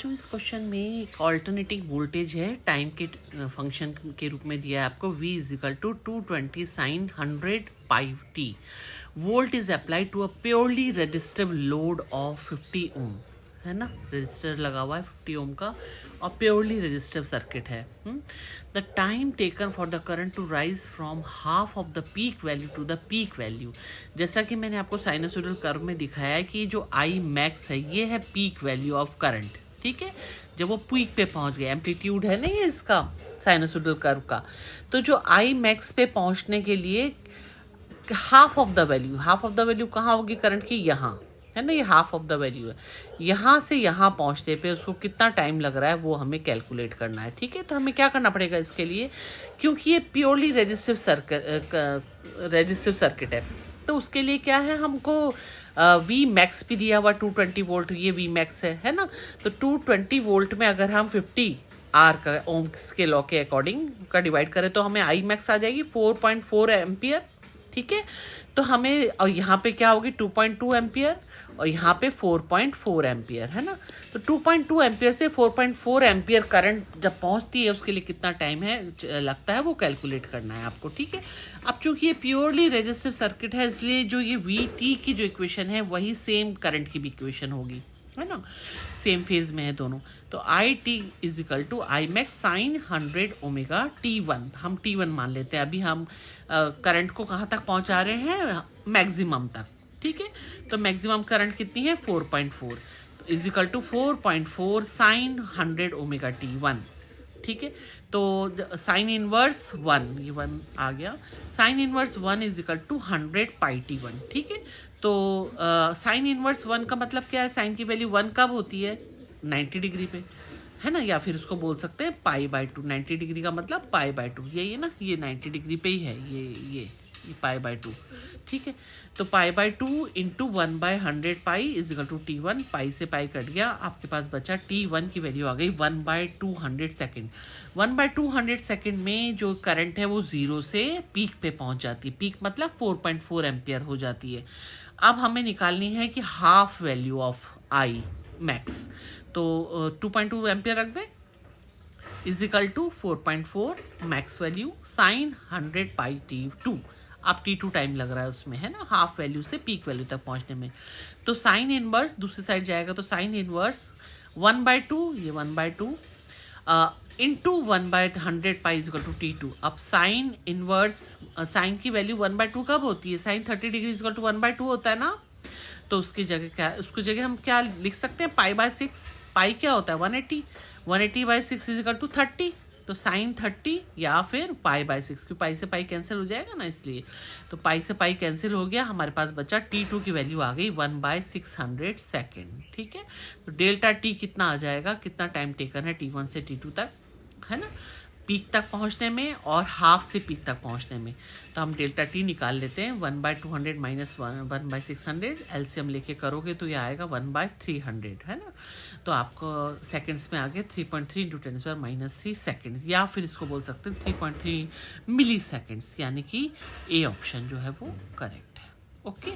जो इस क्वेश्चन में एक ऑल्टरनेटिव वोल्टेज है टाइम के फंक्शन के रूप में दिया है आपको v is equal to 220 sine 100 pi T volt is applied to a purely resistive load of 50 ohm, है ना। रजिस्टर लगा हुआ है 50 ओम का और प्योरली रेजिस्टिव सर्किट है। The time taken for the current to rise from half of the peak value to the peak value, जैसा कि मैंने आपको साइनसोइडल कर्व में दिखाया है कि जो आई मैक्स है ये है पीक वैल्यू ऑफ करंट, ठीक है। जब वो पीक पे पहुंच गए, एम्पलीट्यूड है नहीं इसका साइनसोइडल कर्व का, तो जो आई मैक्स पे पहुंचने के लिए हाफ ऑफ द वैल्यू कहाँ होगी करंट की, यहाँ है ना, ये हाफ ऑफ द वैल्यू है। यहाँ से यहाँ पहुँचने पे उसको कितना टाइम लग रहा है वो हमें कैलकुलेट करना है, ठीक है। तो हमें क्या करना पड़ेगा इसके लिए, क्योंकि ये प्योरली रेजिस्टिव सर्किट है, तो उसके लिए क्या है, हमको वी मैक्स भी दिया हुआ 220 वोल्ट, ये वी मैक्स है ना। तो 220 वोल्ट में अगर हम 50 आर का ओम्स के लॉ के अकॉर्डिंग का डिवाइड करें तो हमें आई मैक्स आ जाएगी 4.4 एम्पियर, ठीक है। तो हमें, और यहाँ पे क्या होगी 2.2 एम्पियर और यहाँ पे 4.4 एम्पियर, है ना। तो 2.2 एम्पियर से 4.4 एम्पियर करंट जब पहुँचती है उसके लिए कितना टाइम है लगता है वो कैलकुलेट करना है आपको, ठीक है। अब चूंकि ये प्योरली रेजिस्टिव सर्किट है इसलिए जो ये वी टी की जो इक्वेशन है वही सेम करंट की भी इक्वेशन होगी, है ना, सेम फेज में है दोनों। तो I T is equal to I max sine 100 omega T1, हम T1 मान लेते हैं। अभी हम करंट को कहाँ तक पहुँचा रहे हैं, मैक्सिमम तक, ठीक है। तो मैक्सिमम करंट कितनी है 4.4, तो is equal to 4.4 sine 100 omega T1, ठीक है। तो साइन इनवर्स 1, ये 1 आ गया, sine inverse 1 is equal to 100 pi T1, ठीक है। तो साइन इनवर्स 1 का मतलब क्या है, साइन की वैल्यू 1 कब होती है 90 डिग्री पे, है ना, या फिर उसको बोल सकते हैं पाई बाय 2। 90 डिग्री का मतलब पाई बाय 2, यही है ना, ये 90 डिग्री पे ही है, ये पाई बाय 2, ठीक है। तो pi by 2 into 1/100 pi is equal to T1, pi से पाई कट गया, आपके पास बचा T1 की वैल्यू आ गई 1/200 सेकेंड। 1/200 सेकेंड में जो करंट है वो 0 से पीक पे पहुंच जाती है, पीक मतलब 4.4 एम्पियर हो जाती है। अब हमें निकालनी है कि half value of I max, तो 2.2 एम्पियर रख दें is equal to 4.4 max value sine 100 pi T2। अब T2 टाइम लग रहा है उसमें, है ना, हाफ वैल्यू से पीक वैल्यू तक पहुंचने में। तो साइन इनवर्स दूसरी साइड जाएगा, तो साइन इनवर्स 1/2, ये 1/2 into 1/100 pi is equal to T2। अब साइन इनवर्स, साइन की वैल्यू 1/2 कब होती है, sine 30 degree is equal to 1/2 होता है ना। तो उसकी जगह क्या, उसकी जगह हम क्या लिख सकते हैं, पाई बाय 6, पाई क्या होता है 180 बाई 6 इज इक्वल टू 30, तो साइन 30 या फिर पाई बाय 6, क्योंकि पाई से पाई कैंसिल हो जाएगा ना, इसलिए तो पाई से पाई कैंसिल हो गया, हमारे पास बचा T2 की वैल्यू आ गई 1/600 सेकेंड, ठीक है। तो डेल्टा टी कितना आ जाएगा, कितना टाइम टेकन है T1 से T2 तक, है ना, पीक तक पहुंचने में और हाफ से पीक तक पहुंचने में। तो हम डेल्टा टी निकाल लेते हैं, 1/200 माइनस 1/600, एलसीएम लेके करोगे तो ये आएगा 1/300, है ना। तो आपको सेकंड्स में आ गए 3.3 इंटू 10⁻³ सेकेंड्स, या फिर इसको बोल सकते हैं 3.3 मिली सेकेंड्स, यानी कि ए ऑप्शन जो है वो करेक्ट है। ओके।